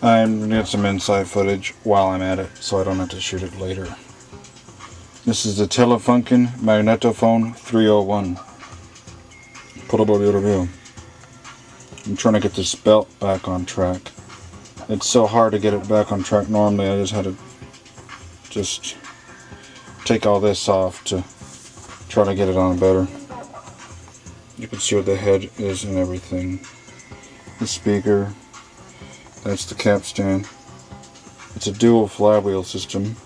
I'm going to get some inside footage while I'm at it so I don't have to shoot it later. This is the Telefunken Magnetophon 301. Portable review. I'm trying to get this belt back on track. It's so hard to get it back on track. Normally I just had to take all this off to try to get it on better. You can see where the head is and everything. The speaker. That's the capstan. It's a dual flywheel system.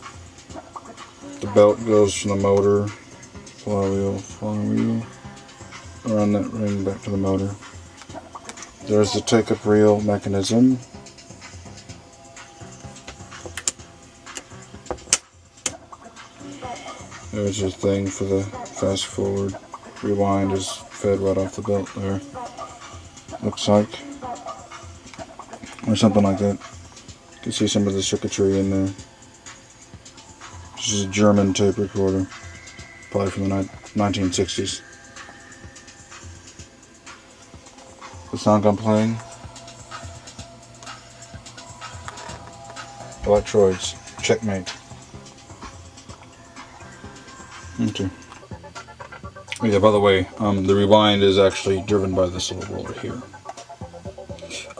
The belt goes from the motor, flywheel, around that ring back to the motor. There's the take-up reel mechanism. There's your thing for the fast forward. Rewind is fed right off the belt there. Looks like. Or something like that. You can see some of the circuitry in there. This is a German tape recorder. Probably from the 1960s. The song I'm playing. Electrodes. Checkmate. Okay. Oh yeah, by the way, the rewind is actually driven by this little roller here.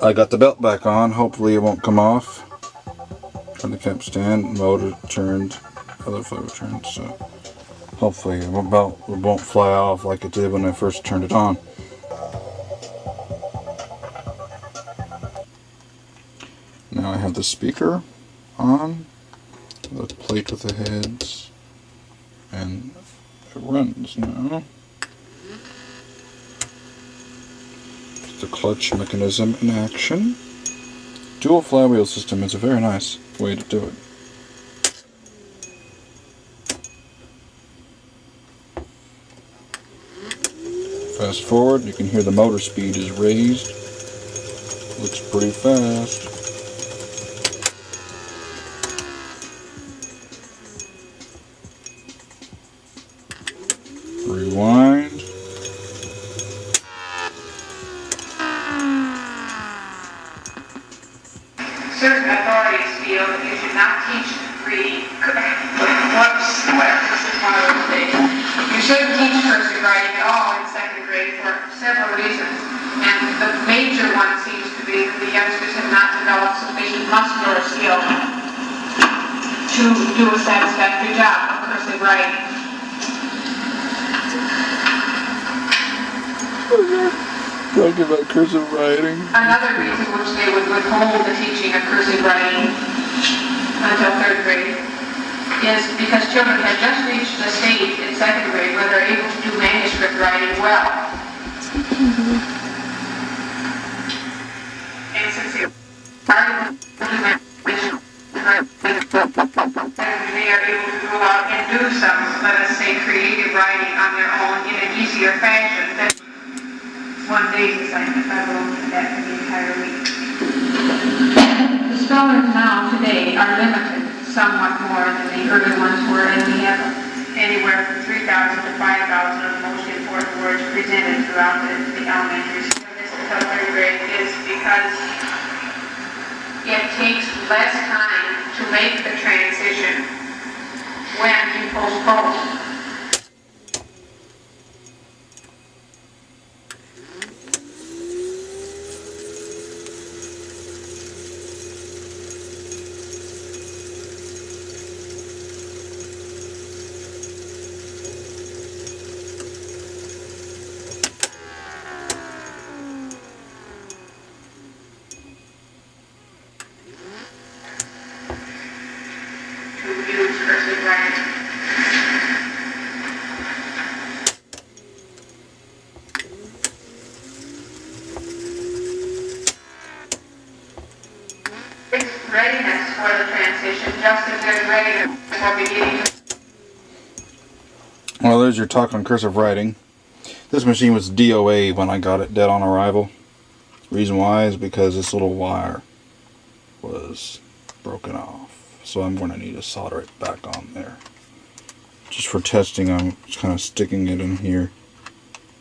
I got the belt back on. Hopefully it won't come off. Turn the capstan, motor turned, other flywheel turned, so hopefully the belt won't fly off like it did when I first turned it on. Now I have the speaker on, the plate with the heads, and it runs now. The clutch mechanism in action. Dual flywheel system is a very nice way to do it. Fast forward, you can hear the motor speed is raised. Looks pretty fast. Rewind. Certain authorities feel that you should not teach reading. Whoops, this is one of those things. You shouldn't teach cursive writing at all in second grade for several reasons. And the major one seems to be that the youngsters have not developed sufficient muscular skill to do a satisfactory job of cursive writing. Talking about cursive writing. Another reason which they would withhold the teaching of cursive writing until third grade is because children have just reached the stage in second grade where they're able to do manuscript writing well. And since they are able to do manuscript writing, they are able to go out and do some, let us say, creative writing on their own in an easier fashion than one day's assignment. I will do that for the entire week. The spellers now today are limited somewhat more than the early ones were, and we have anywhere from 3,000 to 5,000 of the most important words presented throughout the elementary school. This is how third grade is because it takes less time to make the transition when you postpone. Readiness for the transition, just as there's readiness for beginning. Well, there's your talk on cursive writing. This machine was DOA when I got it, dead on arrival. Reason why is because this little wire was broken off. So I'm going to need to solder it back on there. Just for testing, I'm just kind of sticking it in here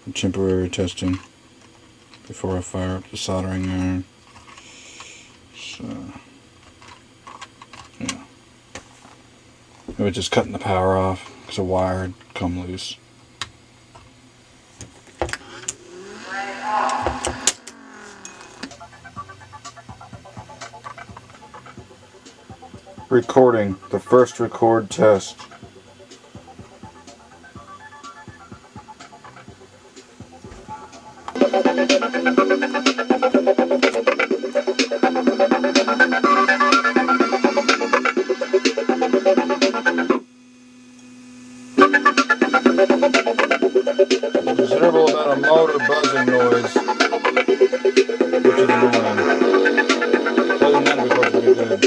for temporary testing before I fire up the soldering iron. Yeah. Maybe just cutting the power off because a wire had come loose. Recording the first record test. Considerable amount of motor buzzing noise, which is annoying. Other than that, it record's pretty good.